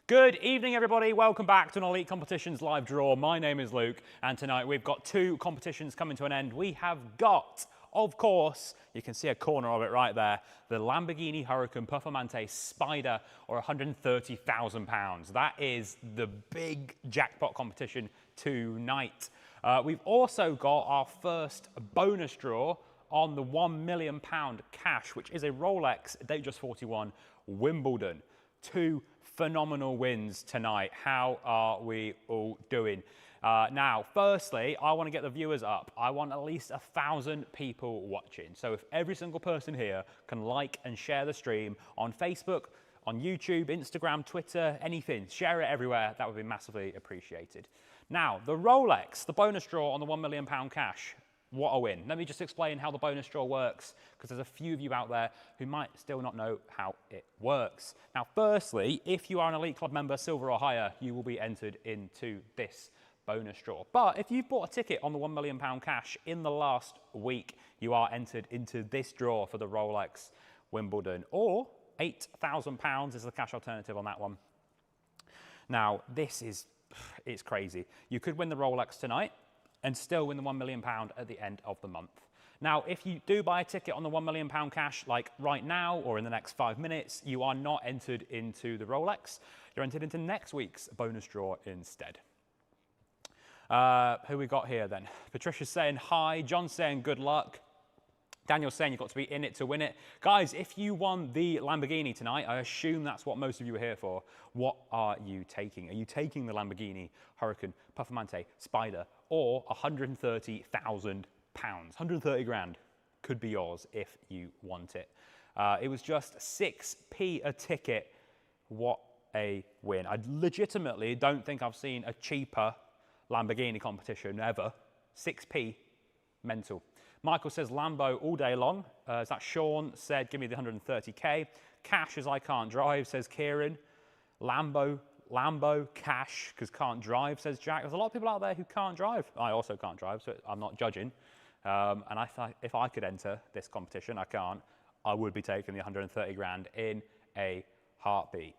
Good evening, everybody. Welcome back to an Elite Competitions live draw. My name is Luke, and tonight we've got two competitions coming to an end. We have got, of course, you can see a corner of it right there, the Lamborghini Huracan Performante Spider, or £130,000. That is the big jackpot competition tonight. We've also got our first bonus draw on the £1 million cash, which is a Rolex Datejust41 Wimbledon. Two phenomenal wins tonight. How are we all doing? Now, firstly, I want to get the viewers up. I want at least 1,000 people watching. So if every single person here can like and share the stream on Facebook, on YouTube, Instagram, Twitter, anything, share it everywhere, that would be massively appreciated. Now, the Rolex, the bonus draw on the £1 million cash. What a win. Let me just explain how the bonus draw works, because there's a few of you out there who might still not know how it works. Now, firstly, if you are an Elite Club member, silver or higher, you will be entered into this bonus draw. But if you've bought a ticket on the £1 million cash in the last week, you are entered into this draw for the Rolex Wimbledon, or £8,000 is the cash alternative on that one. Now, it's crazy. You could win the Rolex tonight and still win the £1 million at the end of the month. Now, if you do buy a ticket on the £1 million cash, like right now or in the next 5 minutes, you are not entered into the Rolex. You're entered into next week's bonus draw instead. Who we got here then? Patricia's saying hi. John's saying good luck. Daniel's saying you've got to be in it to win it. Guys, if you won the Lamborghini tonight, I assume that's what most of you are here for. What are you taking? Are you taking the Lamborghini Huracan Performante Spider, or £130,000? 130 grand could be yours if you want it. It was just 6p a ticket. What a win. I legitimately don't think I've seen a cheaper Lamborghini competition ever. 6p, mental. Michael says Lambo all day long. Is that Sean said, give me the 130k. Cash as I can't drive, says Kieran. Lambo, cash, because can't drive, says Jack. There's a lot of people out there who can't drive. I also can't drive, so I'm not judging. And I thought if I could enter this competition, I can't, I would be taking the 130 grand in a heartbeat.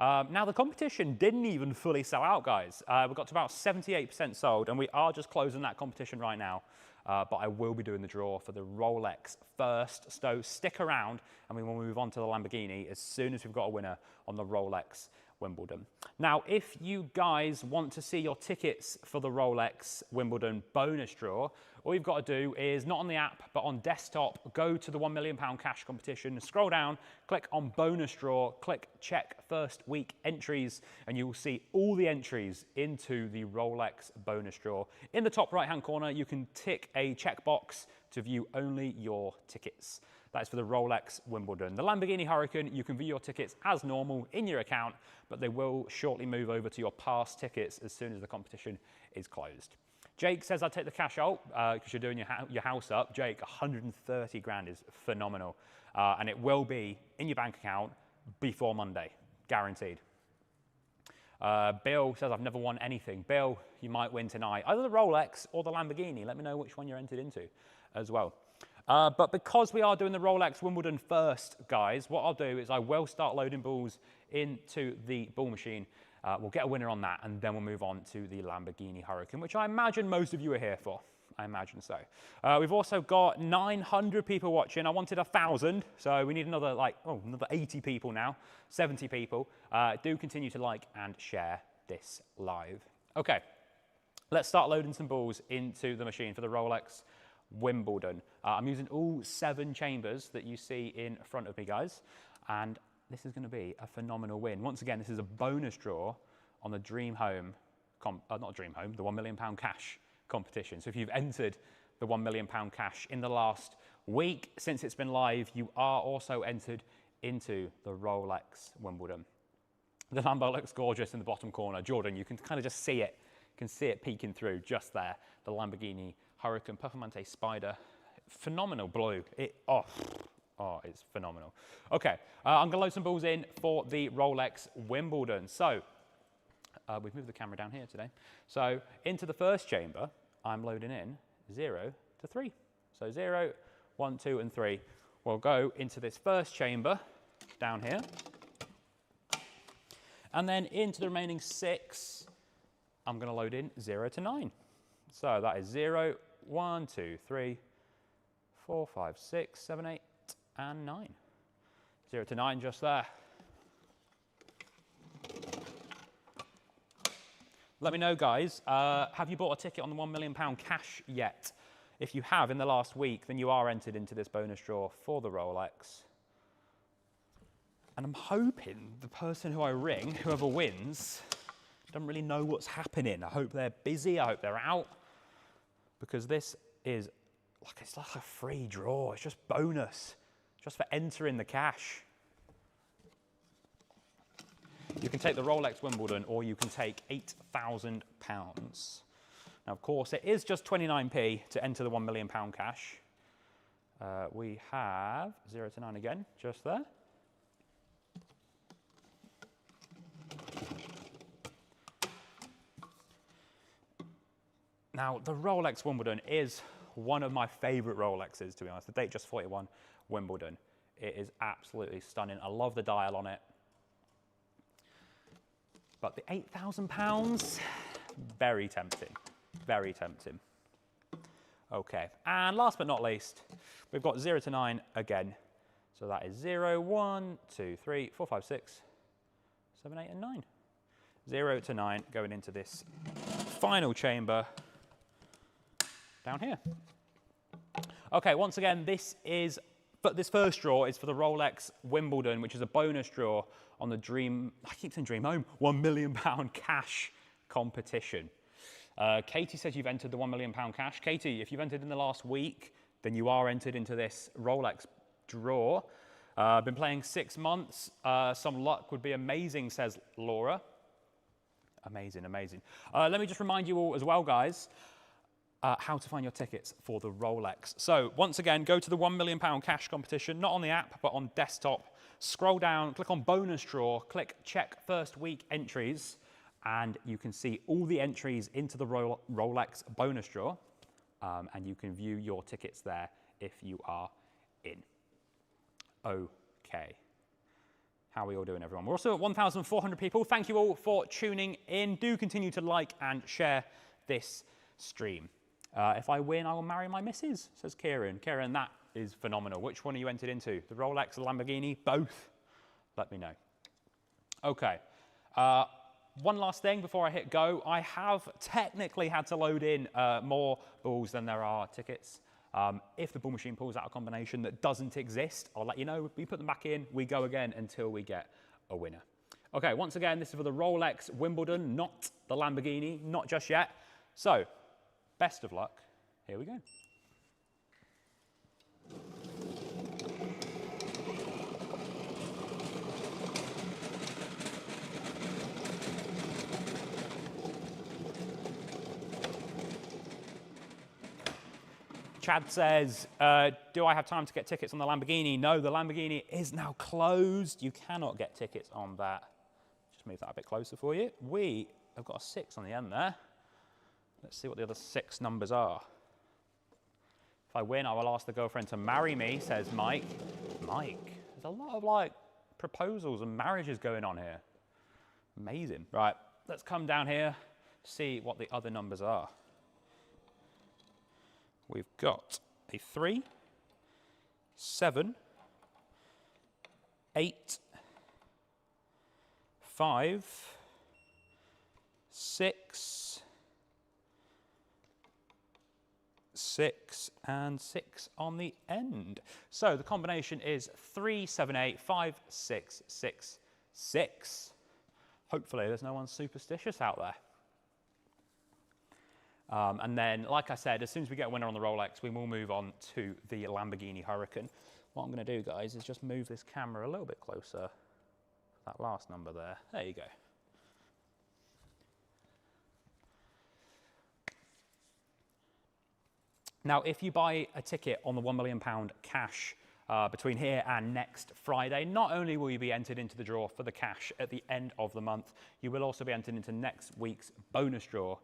Now, the competition didn't even fully sell out, guys. We got to about 78% sold, and we are just closing that competition right now. But I will be doing the draw for the Rolex first, so stick around, and we will move on to the Lamborghini as soon as we've got a winner on the Rolex Wimbledon. Now, if you guys want to see your tickets for the Rolex Wimbledon bonus draw, all you've got to do is, not on the app, but on desktop, go to the £1 million cash competition, scroll down, click on bonus draw, click check first week entries, and you will see all the entries into the Rolex bonus draw. In the top right-hand corner, you can tick a checkbox to view only your tickets. That's for the Rolex Wimbledon. The Lamborghini Huracan, you can view your tickets as normal in your account, but they will shortly move over to your past tickets as soon as the competition is closed. Jake says, I'd take the cash out because you're doing your house up. Jake, 130 grand is phenomenal. And it will be in your bank account before Monday, guaranteed. Bill says, I've never won anything. Bill, you might win tonight. Either the Rolex or the Lamborghini. Let me know which one you're entered into as well. But because we are doing the Rolex Wimbledon first, guys, what I'll do is I will start loading balls into the ball machine. We'll get a winner on that, and then we'll move on to the Lamborghini Huracan, which I imagine most of you are here for. I imagine so. We've also got 900 people watching. I wanted 1,000, so we need another 80 people now, 70 people. Do continue to like and share this live. Okay, let's start loading some balls into the machine for the Rolex Wimbledon. I'm using all 7 chambers that you see in front of me, guys, and this is going to be a phenomenal win. Once again, this is a bonus draw on the Dream Home, not Dream Home, the £1 million cash competition. So if you've entered the £1 million cash in the last week since it's been live, you are also entered into the Rolex Wimbledon. The Lambo looks gorgeous in the bottom corner. Jordan, you can kind of just see it. You can see it peeking through just there. The Lamborghini Huracan Performante Spider. Phenomenal blue. It's phenomenal. Okay, I'm going to load some balls in for the Rolex Wimbledon. So, we've moved the camera down here today. So, into the first chamber, I'm loading in 0 to 3. So 0, 1, 2, and 3. We'll go into this first chamber down here. And then into the remaining 6, I'm going to load in 0 to 9. So that is 0, 1, 2, 3, 4, 5, 6, 7, 8, and 9. 0 to 9 just there. Let me know, guys, have you bought a ticket on the £1 million cash yet? If you have in the last week, then you are entered into this bonus draw for the Rolex. And I'm hoping the person who I ring, whoever wins, doesn't really know what's happening. I hope they're busy, I hope they're out, because this is like, it's like a free draw. It's just bonus, just for entering the cash. You can take the Rolex Wimbledon, or you can take £8,000. Now, of course, it is just 29p to enter the £1 million cash. We have 0 to 9 again, just there. Now, the Rolex Wimbledon is one of my favorite Rolexes, to be honest. The Datejust41 Wimbledon. It is absolutely stunning. I love the dial on it. But the £8,000, very tempting, very tempting. Okay, and last but not least, we've got 0 to 9 again. So that is 0, 1, 2, 3, 4, 5, 6, 7, 8, and 9. 0 to 9 going into this final chamber down here. Okay, once again, this first draw is for the Rolex Wimbledon, which is a bonus draw on the I keep saying Dream Home, £1 million cash competition. Katie says you've entered the £1 million cash. Katie, if you've entered in the last week, then you are entered into this Rolex draw. Been playing 6 months. Some luck would be amazing, says Laura. Amazing, amazing. Let me just remind you all as well, guys, how to find your tickets for the Rolex. So once again, go to the £1 million cash competition, not on the app, but on desktop. Scroll down, click on bonus draw, click check first week entries, and you can see all the entries into the Rolex bonus draw, and you can view your tickets there if you are in. Okay. How are we all doing, everyone? We're also at 1,400 people. Thank you all for tuning in. Do continue to like and share this stream. If I win, I will marry my missus, says Kieran. Kieran, that is phenomenal. Which one are you entered into? The Rolex, the Lamborghini? Both? Let me know. Okay. One last thing before I hit go. I have technically had to load in more balls than there are tickets. If the ball machine pulls out a combination that doesn't exist, I'll let you know. We put them back in, we go again until we get a winner. Okay, once again, this is for the Rolex Wimbledon, not the Lamborghini, not just yet. So, best of luck. Here we go. Chad says, do I have time to get tickets on the Lamborghini? No, the Lamborghini is now closed. You cannot get tickets on that. Just move that a bit closer for you. We have got a 6 on the end there. Let's see what the other 6 numbers are. If I win, I will ask the girlfriend to marry me, says Mike. Mike, there's a lot of like proposals and marriages going on here. Amazing. Right, let's come down here, see what the other numbers are. We've got a 3, 7, 8, 5, 6, 6, and 6 on the end. So the combination is 3, 7, 8, 5, 6, 6, 6. Hopefully there's no one superstitious out there. And then, like I said, as soon as we get a winner on the Rolex, we will move on to the Lamborghini Huracan. What I'm going to do, guys, is just move this camera a little bit closer. That last number there. There you go. Now, if you buy a ticket on the £1 million cash between here and next Friday, not only will you be entered into the draw for the cash at the end of the month, you will also be entered into next week's bonus draw,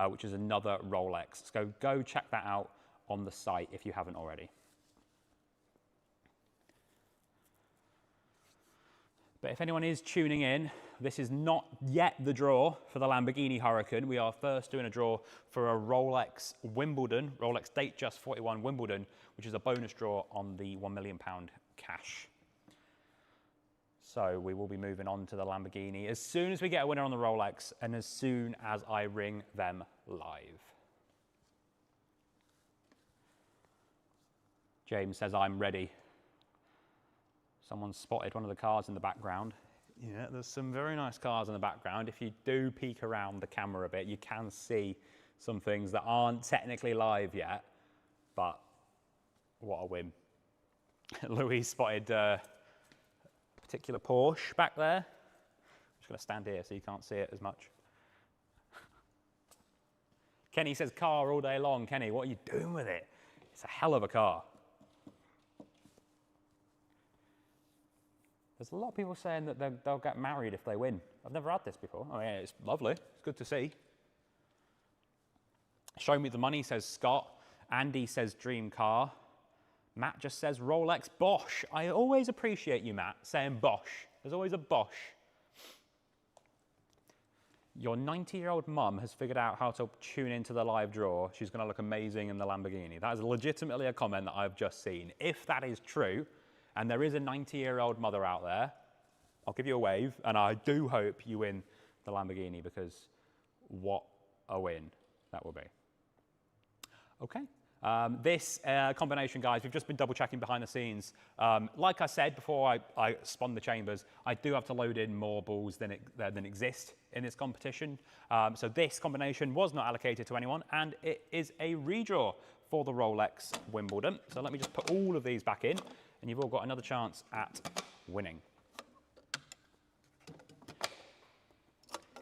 which is another Rolex. So go check that out on the site if you haven't already. But if anyone is tuning in, This is not yet the draw for the Lamborghini Huracan. We are first doing a draw for a Rolex Wimbledon, Rolex Datejust41 Wimbledon, which is a bonus draw on the £1 million cash. So we will be moving on to the Lamborghini as soon as we get a winner on the Rolex and as soon as I ring them live. James says, I'm ready. Someone spotted one of the cars in the background. Yeah, there's some very nice cars in the background. If you do peek around the camera a bit, you can see some things that aren't technically live yet, but what a win. Louis spotted a particular Porsche back there. I'm just going to stand here so you can't see it as much. Kenny says car all day long. Kenny, what are you doing with it? It's a hell of a car. There's a lot of people saying that they'll get married if they win. I've never had this before. Oh yeah, it's lovely. It's good to see. Show me the money, says Scott. Andy says dream car. Matt just says Rolex Bosch. I always appreciate you, Matt, saying Bosch. There's always a Bosch. Your 90-year-old mum has figured out how to tune into the live draw. She's going to look amazing in the Lamborghini. That is legitimately a comment that I've just seen. If that is true, and there is a 90-year-old mother out there, I'll give you a wave, and I do hope you win the Lamborghini, because what a win that will be. Okay. This combination, guys, we've just been double checking behind the scenes. Like I said before I spun the chambers, I do have to load in more balls than exist in this competition. So this combination was not allocated to anyone, and it is a redraw for the Rolex Wimbledon. So let me just put all of these back in, and you've all got another chance at winning.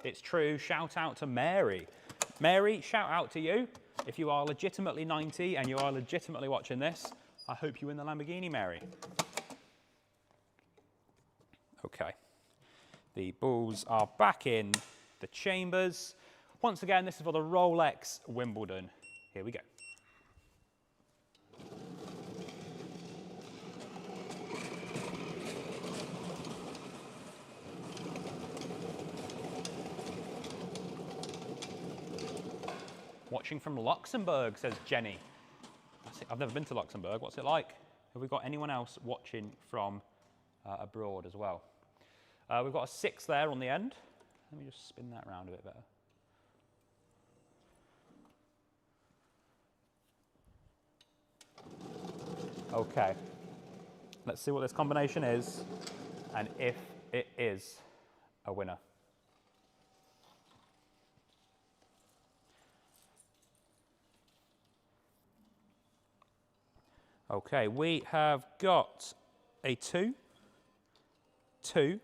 It's true. Shout out to Mary. Mary, shout out to you. If you are legitimately 90 and you are legitimately watching this, I hope you win the Lamborghini, Mary. Okay. The balls are back in the chambers. Once again, this is for the Rolex Wimbledon. Here we go. Watching from Luxembourg, says Jenny. I've never been to Luxembourg. What's it like? Have we got anyone else watching from abroad as well? We've got a 6 there on the end. Let me just spin that around a bit better. Okay. Let's see what this combination is and if it is a winner. Okay, we have got a 2, 2,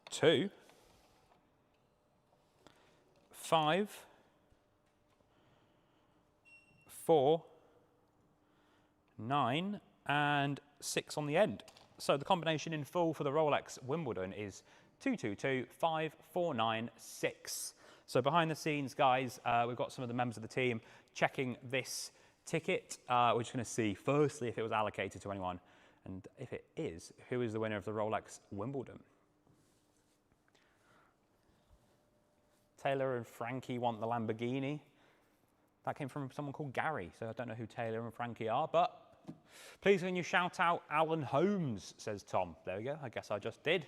2, 5, 4, 9, and 6 on the end. So the combination in full for the Rolex Wimbledon is 222 549 6. So behind the scenes, guys, we've got some of the members of the team checking this ticket. We're just going to see, firstly, if it was allocated to anyone, and if it is, who is the winner of the Rolex Wimbledon? Taylor and Frankie want the Lamborghini. That came from someone called Gary, so I don't know who Taylor and Frankie are, but please can you shout out Alan Holmes, says Tom. There we go, I guess I just did.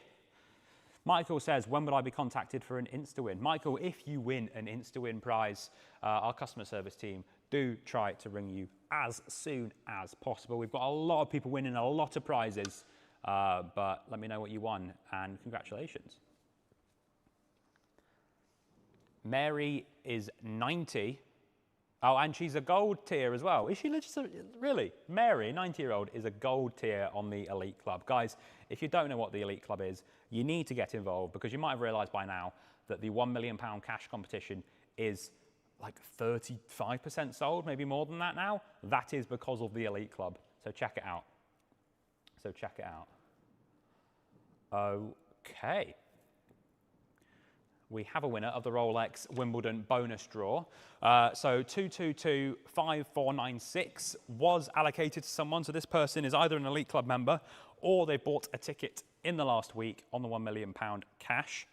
Michael says, when would I be contacted for an Insta-win? Michael, if you win an Insta-win prize, our customer service team do try to ring you as soon as possible. We've got a lot of people winning a lot of prizes, but let me know what you won, and congratulations. Mary is 90. Oh, and she's a gold tier as well. Is she really? Mary, 90-year-old, is a gold tier on the Elite Club. Guys, if you don't know what the Elite Club is, you need to get involved, because you might have realised by now that the £1 million cash competition is like 35% sold, maybe more than that now. That is because of the Elite Club. So check it out. Okay. We have a winner of the Rolex Wimbledon bonus draw. So 222549 6 was allocated to someone. So this person is either an Elite Club member or they bought a ticket in the last week on the £1 million cash.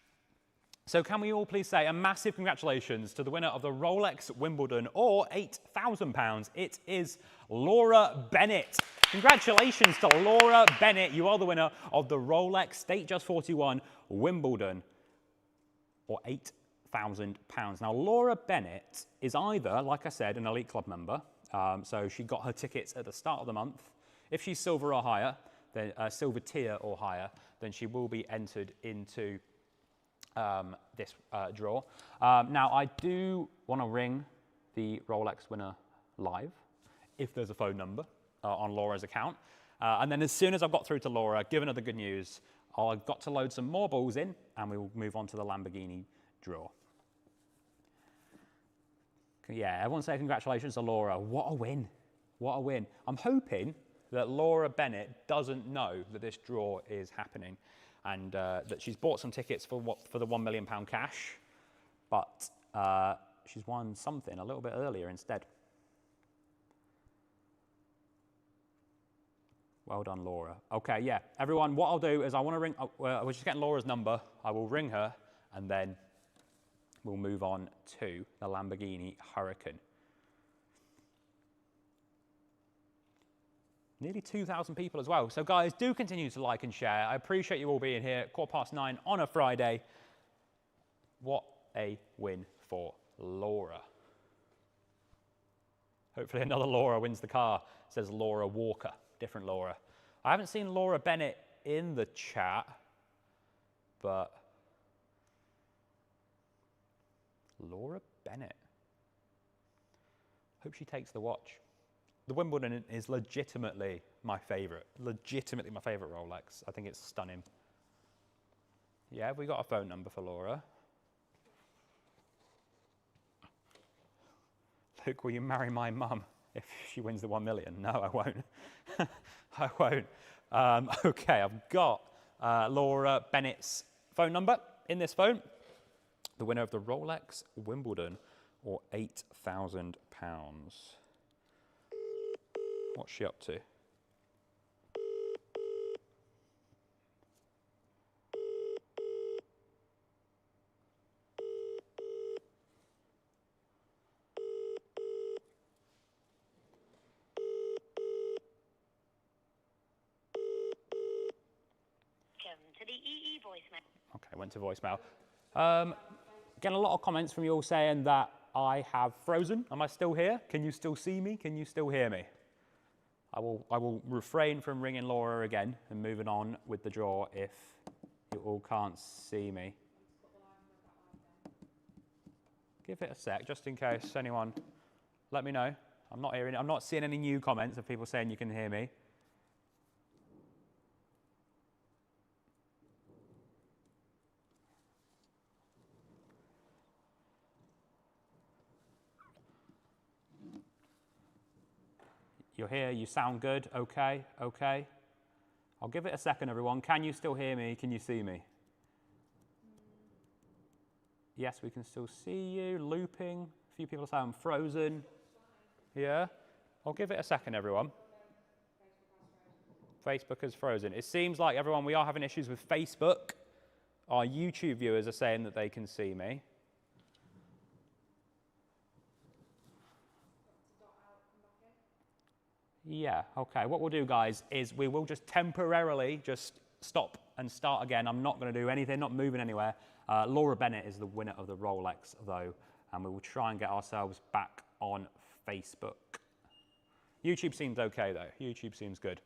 So can we all please say a massive congratulations to the winner of the Rolex Wimbledon or £8,000. It is Laura Bennett. Congratulations to Laura Bennett. You are the winner of the Rolex Datejust41 Wimbledon or £8,000. Now, Laura Bennett is either, like I said, an Elite Club member. So she got her tickets at the start of the month. If she's silver or higher, then silver tier or higher, then she will be entered into this draw. Now, I do want to ring the Rolex winner live, if there's a phone number on Laura's account. And then as soon as I've got through to Laura, given her the good news, I've got to load some more balls in, and we will move on to the Lamborghini draw. Yeah, everyone say congratulations to Laura. What a win. What a win. I'm hoping that Laura Bennett doesn't know that this draw is happening, and that she's bought some tickets for the £1 million cash, but she's won something a little bit earlier instead. Well done, Laura. Okay, yeah. Everyone, what I'll do is I want to ring, we're just getting Laura's number. I will ring her, and then we'll move on to the Lamborghini Huracan. Nearly 2,000 people as well. So guys, do continue to like and share. I appreciate you all being here at 9:15 on a Friday. What a win for Laura. Hopefully another Laura wins the car, says Laura Walker. Different Laura. I haven't seen Laura Bennett in the chat, but Laura Bennett. Hope she takes the watch. The Wimbledon is legitimately my favourite. Legitimately my favourite Rolex. I think it's stunning. Yeah, have we got a phone number for Laura? Luke, will you marry my mum if she wins the 1 million? No, I won't. I won't. Okay, I've got Laura Bennett's phone number in this phone. The winner of the Rolex Wimbledon or £8,000. What's she up to? To the EE voicemail. Okay, went to voicemail. Getting a lot of comments from you all saying that I have frozen. Am I still here? Can you still see me? Can you still hear me? I will refrain from ringing Laura again and moving on with the draw if you all can't see me. Give it a sec, just in case anyone. Let me know. I'm not seeing any new comments of people saying you can hear me. You're here, you sound good, okay, okay. I'll give it a second, everyone. Can you still hear me? Can you see me? Yes, we can still see you, looping. A few people say I'm frozen. Yeah? I'll give it a second, everyone. Facebook is frozen. It seems like, everyone, we are having issues with Facebook. Our YouTube viewers are saying that they can see me. Yeah, okay. What we'll do, guys, is we will just temporarily just stop and start again. I'm not going to do anything, not moving anywhere. Laura Bennett is the winner of the Rolex, though, and we will try and get ourselves back on Facebook. YouTube seems okay, though. YouTube seems good.